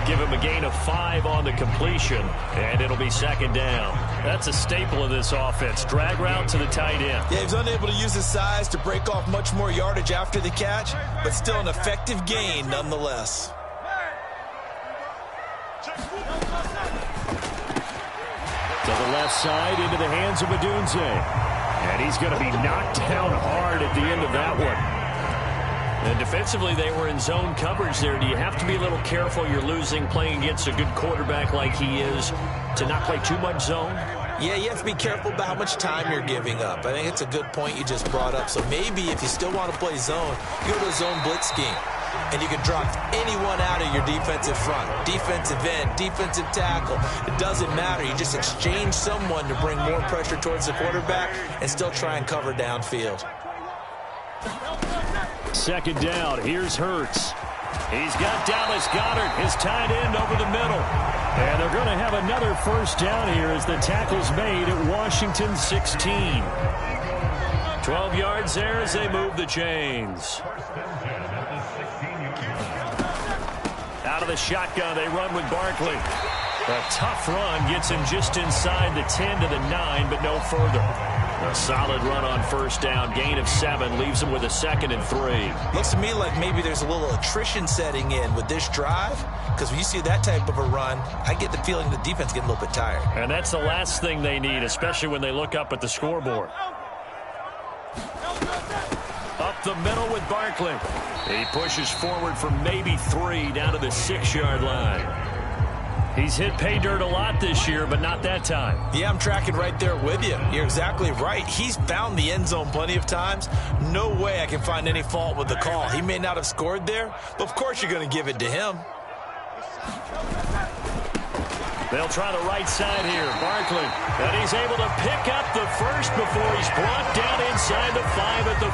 Give him a gain of 5 on the completion, and it'll be second down. That's a staple of this offense. Drag route to the tight end. Yeah, he's unable to use his size to break off much more yardage after the catch, but still an effective gain nonetheless. To the left side, into the hands of Odunze. And he's going to be knocked down hard at the end of that one. And defensively, they were in zone coverage there. Do you have to be a little careful? You're losing playing against a good quarterback like he is to not play too much zone? Yeah, you have to be careful about how much time you're giving up. I think it's a good point you just brought up. So maybe if you still want to play zone, you go to a zone blitz scheme. And you can drop anyone out of your defensive front. Defensive end, defensive tackle. It doesn't matter. You just exchange someone to bring more pressure towards the quarterback and still try and cover downfield. Second down, here's Hurts. He's got Dallas Goedert, his tight end, over the middle. And they're going to have another first down here as the tackle's made at Washington 16. 12 yards there as they move the chains. Out of the shotgun, they run with Barkley. A tough run gets him just inside the 10 to the 9, but no further. A solid run on first down, gain of 7, leaves him with a 2nd and 3. Looks to me like maybe there's a little attrition setting in with this drive, because when you see that type of a run, I get the feeling the defense getting a little bit tired. And that's the last thing they need, especially when they look up at the scoreboard. Up the middle with Barkley. He pushes forward for maybe 3 down to the 6-yard line. He's hit pay dirt a lot this year, but not that time. Yeah, I'm tracking right there with you. You're exactly right. He's found the end zone plenty of times. No way I can find any fault with the call. He may not have scored there, but of course you're going to give it to him. They'll try the right side here. Barkley. And he's able to pick up the first before he's brought down inside the 5 at the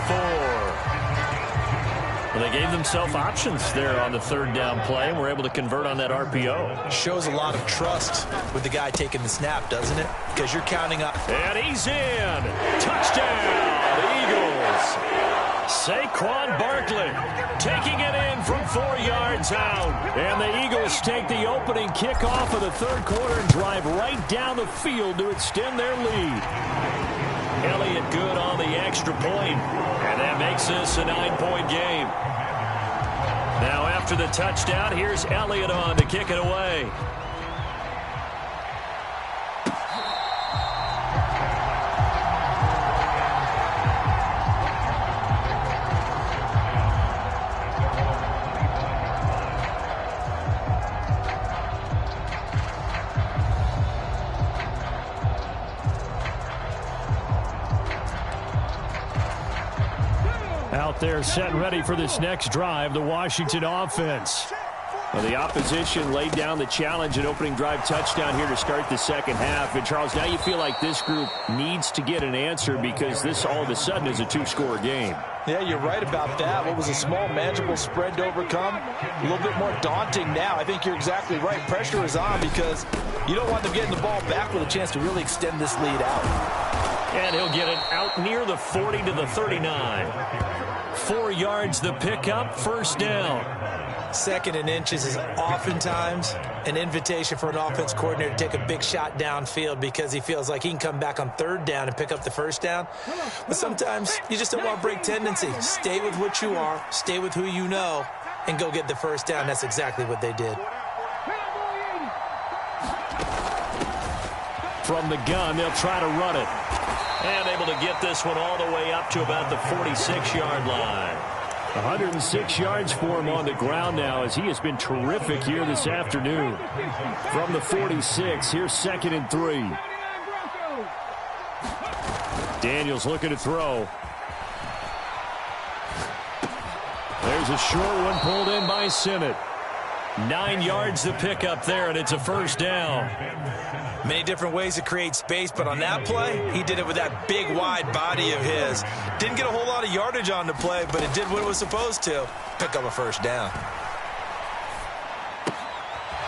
4. Well, they gave themselves options there on the third down play and were able to convert on that RPO. Shows a lot of trust with the guy taking the snap, doesn't it? Because you're counting on... And he's in. Touchdown, Eagles. Saquon Barkley taking it in from 4 yards out. And the Eagles take the opening kickoff of the third quarter and drive right down the field to extend their lead. Elliott good on the extra point, and that makes this a 9-point game. Now after the touchdown, here's Elliott on to kick it away. Out there set and ready for this next drive, the Washington offense. Well, the opposition laid down the challenge and opening drive touchdown here to start the second half. And, Charles, now you feel like this group needs to get an answer because this all of a sudden is a two-score game. Yeah, you're right about that. What was a small, manageable spread to overcome, a little bit more daunting now. I think you're exactly right. Pressure is on because you don't want them getting the ball back with a chance to really extend this lead out. And he'll get it out near the 40 to the 39. 4 yards the pickup, first down. Second and inches is oftentimes an invitation for an offense coordinator to take a big shot downfield because he feels like he can come back on third down and pick up the first down. But sometimes you just don't want to break tendency. Stay with what you are, stay with who you know, and go get the first down. That's exactly what they did. From the gun, they'll try to run it. And able to get this one all the way up to about the 46-yard line. 106 yards for him on the ground now as he has been terrific here this afternoon. From the 46, here's 2nd and 3. Daniels looking to throw. There's a short one pulled in by Sinnott. 9 yards the pickup there, and it's a first down. Many different ways to create space, but on that play, he did it with that big, wide body of his. Didn't get a whole lot of yardage on the play, but it did what it was supposed to. Pick up a first down.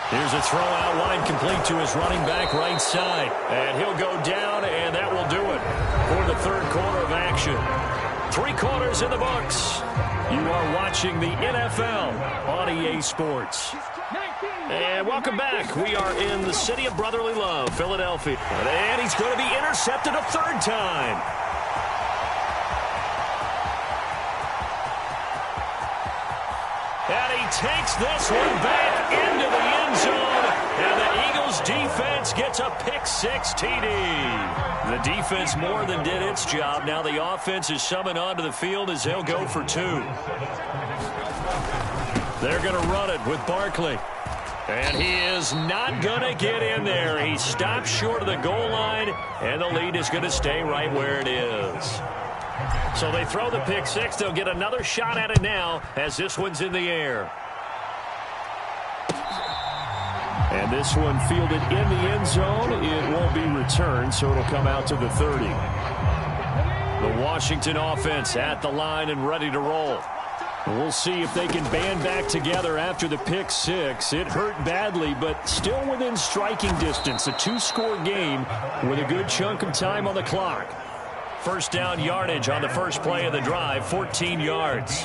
Here's a throw out wide, complete to his running back right side. And he'll go down, and that will do it for the third quarter of action. 3 quarters in the books. You are watching the NFL on EA Sports. And welcome back. We are in the city of brotherly love, Philadelphia. And he's going to be intercepted a third time. And he takes this one back into the end zone. And the Eagles defense gets a pick-6 TD. The defense more than did its job. Now the offense is summoned onto the field as they'll go for 2. They're going to run it with Barkley. And he is not going to get in there. He stops short of the goal line, and the lead is going to stay right where it is. So they throw the pick-6. They'll get another shot at it now as this one's in the air. And this one fielded in the end zone. It won't be returned, so it'll come out to the 30. The Washington offense at the line and ready to roll. We'll see if they can band back together after the pick-6. It hurt badly, but still within striking distance. A 2-score game with a good chunk of time on the clock. First down yardage on the first play of the drive, 14 yards.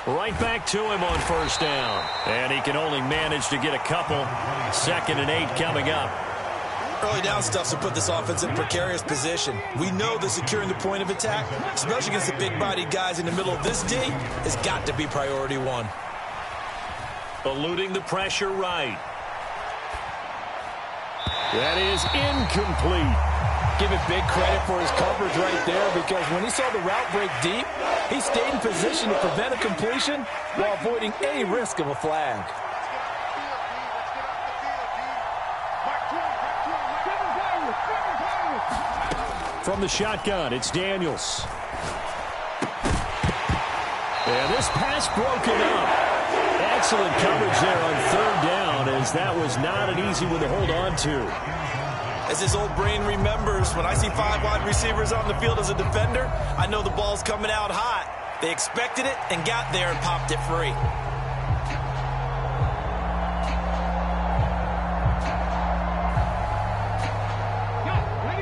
Right back to him on first down. And he can only manage to get a couple. 2nd and 8 coming up. Early down stuff to put this offense in a precarious position. We know that securing the point of attack, especially against the big-bodied guys in the middle of this D, has got to be priority 1. Eluding the pressure right. That is incomplete. Give it big credit for his coverage right there because when he saw the route break deep, he stayed in position to prevent a completion while avoiding any risk of a flag. From the shotgun, it's Daniels. And this pass broken up. Excellent coverage there on third down as that was not an easy one to hold on to. As his old brain remembers, when I see 5 wide receivers on the field as a defender, I know the ball's coming out hot. They expected it and got there and popped it free.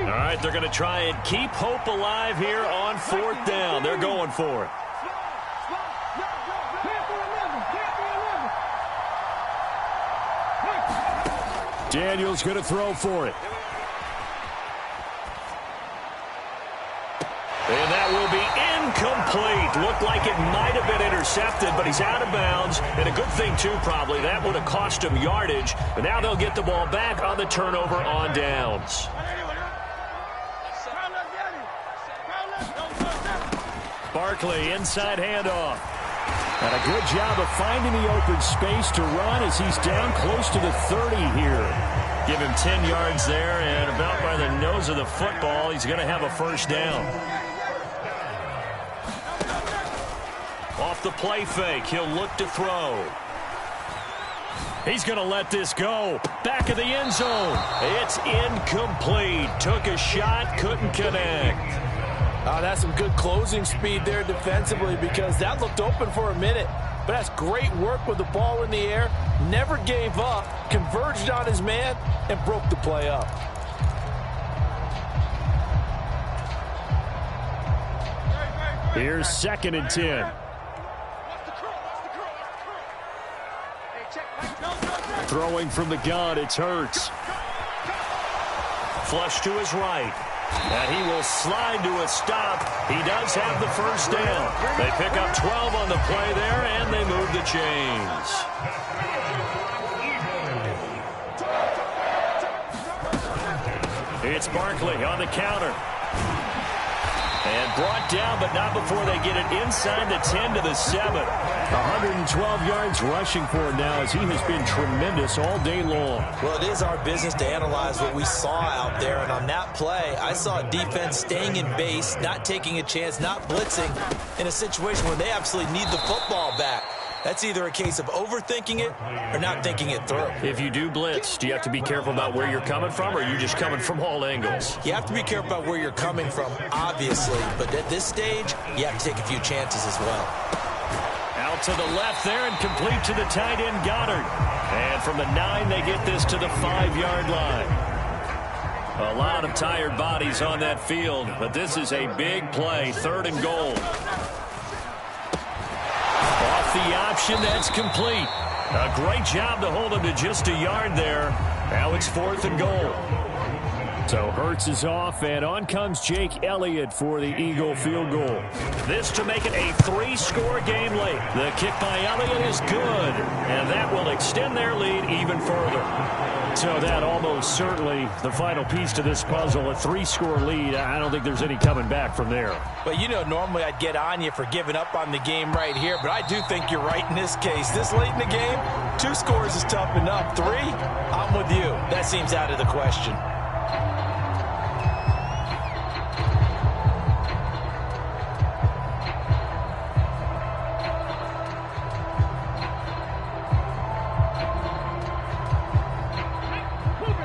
All right, they're going to try and keep hope alive here on 4th down. They're going for it. Daniels going to throw for it. And that will be incomplete. Looked like it might have been intercepted, but he's out of bounds. And a good thing, too, probably. That would have cost him yardage. But now they'll get the ball back on the turnover on downs. Barkley, inside handoff. And a good job of finding the open space to run as he's down close to the 30 here. Give him 10 yards there, and about by the nose of the football, he's going to have a first down. Off the play fake, he'll look to throw. He's going to let this go. Back of the end zone. It's incomplete. Took a shot, couldn't connect. That's some good closing speed there defensively because that looked open for a minute. But that's great work with the ball in the air. Never gave up, converged on his man, and broke the play up. Here's 2nd and 10. Throwing from the gun, it's Hurts. Flush to his right. And he will slide to a stop. He does have the first down. They pick up 12 on the play there, and they move the chains. It's Barkley on the counter. And brought down, but not before they get it inside the 10 to the 7. 112 yards rushing for him now as he has been tremendous all day long. Well, it is our business to analyze what we saw out there. And on that play, I saw a defense staying in base, not taking a chance, not blitzing in a situation where they absolutely need the football back. That's either a case of overthinking it or not thinking it through. If you do blitz, do you have to be careful about where you're coming from, or are you just coming from all angles? You have to be careful about where you're coming from, obviously. But at this stage, you have to take a few chances as well. Out to the left there and complete to the tight end, Goddard. And from the 9, they get this to the 5-yard line. A lot of tired bodies on that field, but this is a big play, 3rd and goal. Off the option, that's complete. A great job to hold him to just a yard there. Now it's 4th and goal. So Hurts is off, and on comes Jake Elliott for the Eagle field goal. This to make it a 3-score game late. The kick by Elliott is good, and that will extend their lead even further. So that almost certainly the final piece to this puzzle, a 3-score lead. I don't think there's any coming back from there. But you know, normally I'd get on you for giving up on the game right here, but I do think you're right in this case. This late in the game, 2 scores is tough enough. 3, I'm with you. That seems out of the question.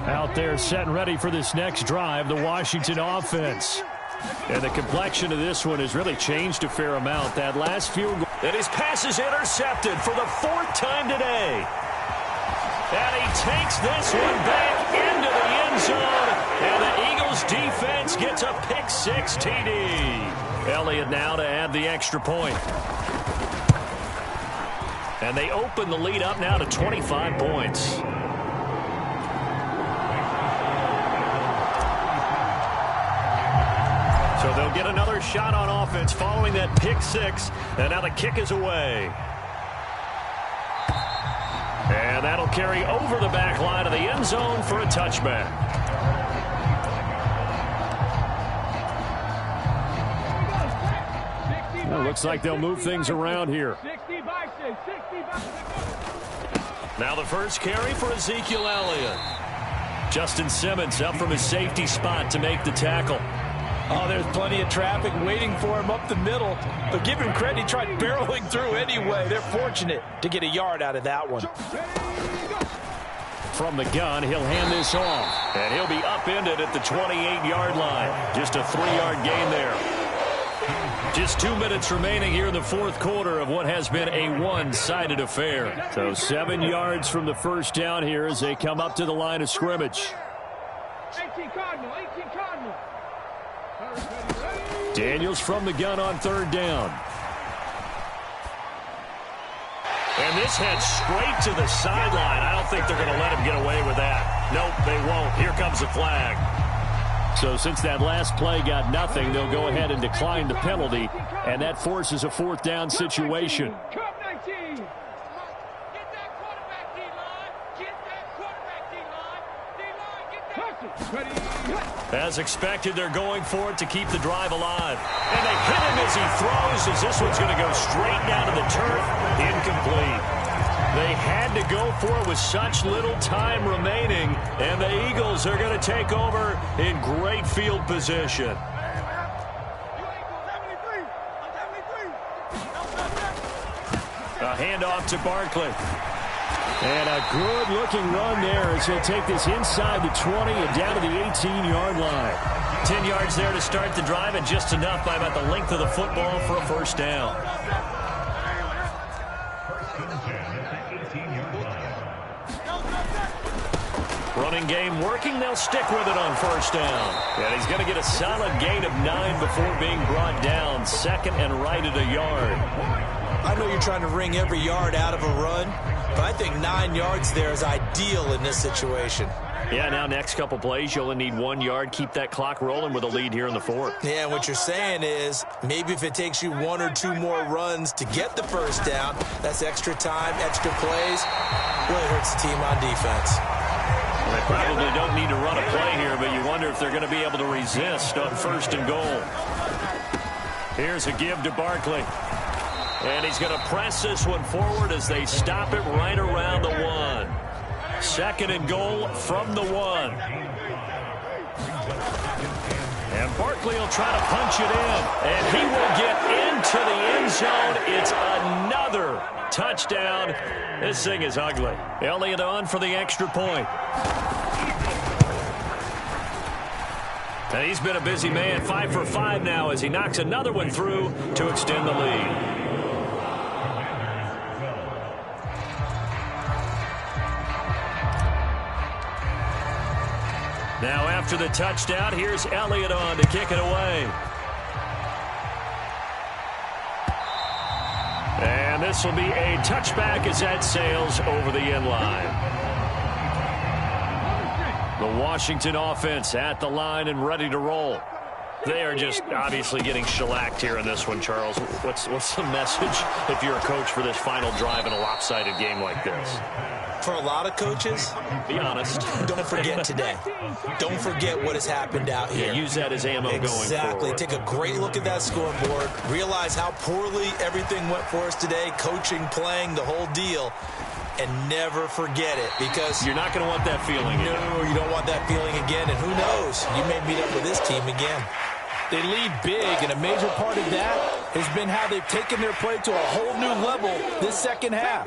Out there set and ready for this next drive, the Washington offense. And the complexion of this one has really changed a fair amount. That last field goal. And his pass is intercepted for the 4th time today. And he takes this one back into the end zone. And the Eagles defense gets a pick-6 TD. Elliott now to add the extra point. And they open the lead up now to 25 points. So they'll get another shot on offense following that pick-6. And now the kick is away. And that'll carry over the back line of the end zone for a touchback. Well, looks like they'll move things around here. Now the first carry for Ezekiel Elliott. Justin Simmons up from his safety spot to make the tackle. Oh, there's plenty of traffic waiting for him up the middle. But give him credit, he tried barreling through anyway. They're fortunate to get a yard out of that one. from the gun. He'll hand this off. And he'll be upended at the 28-yard line. Just a 3-yard gain there. Just 2 minutes remaining here in the fourth quarter of what has been a one-sided affair. So 7 yards from the first down here as they come up to the line of scrimmage. 18 Cardinal. Daniels from the gun on third down. And this heads straight to the sideline. I don't think they're going to let him get away with that. Nope, they won't. Here comes the flag. So since that last play got nothing, they'll go ahead and decline the penalty, and that forces a fourth down situation. Cup 19. As expected, they're going for it to keep the drive alive. And they hit him as he throws, as this one's going to go straight down to the turf. Incomplete. They had to go for it with such little time remaining, and the Eagles are going to take over in great field position. A handoff to Barkley. And a good-looking run there as he'll take this inside the 20 and down to the 18-yard line. 10 yards there to start the drive, and just enough by about the length of the football for a first down. Running game working. They'll stick with it on first down. And he's going to get a solid gain of 9 before being brought down. Second and right at a yard. I know you're trying to wring every yard out of a run, but I think 9 yards there is ideal in this situation. Yeah, now next couple plays, you'll only need 1 yard. Keep that clock rolling with a lead here in the fourth. Yeah, and what you're saying is maybe if it takes you 1 or 2 more runs to get the first down, that's extra time, extra plays. Really hurts the team on defense. They probably don't need to run a play here, but you wonder if they're going to be able to resist on first and goal. Here's a give to Barkley. And he's going to press this one forward as they stop it right around the 1. Second and goal from the 1. And Barkley will try to punch it in. And he will get into the end zone. It's another touchdown. This thing is ugly. Elliott on for the extra point. And he's been a busy man. 5 for 5 now as he knocks another one through to extend the lead. Now after the touchdown, here's Elliott on to kick it away. And this will be a touchback as that sails over the end line. The Washington offense at the line and ready to roll. They are just obviously getting shellacked here in this one, Charles. What's the message if you're a coach for this final drive in a lopsided game like this? For a lot of coaches, be honest. Don't forget today. Don't forget what has happened out here. Yeah, use that as ammo going forward. Exactly. Take a great look at that scoreboard. Realize how poorly everything went for us today. Coaching, playing, the whole deal. And never forget it, because you're not going to want that feeling again. No, you don't want that feeling again. And who knows? You may meet up with this team again. They lead big, and a major part of that has been how they've taken their play to a whole new level this second half.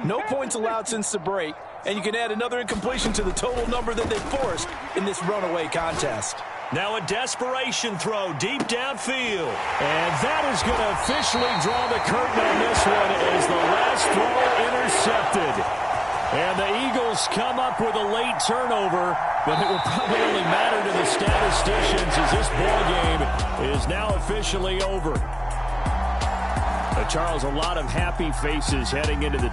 No points allowed since the break, and you can add another incompletion to the total number that they forced in this runaway contest. Now a desperation throw deep downfield. And that is going to officially draw the curtain on this one as the last throw intercepted. And the Eagles come up with a late turnover, but it will probably only matter to the statisticians as this ball game is now officially over. Charles, a lot of happy faces heading into the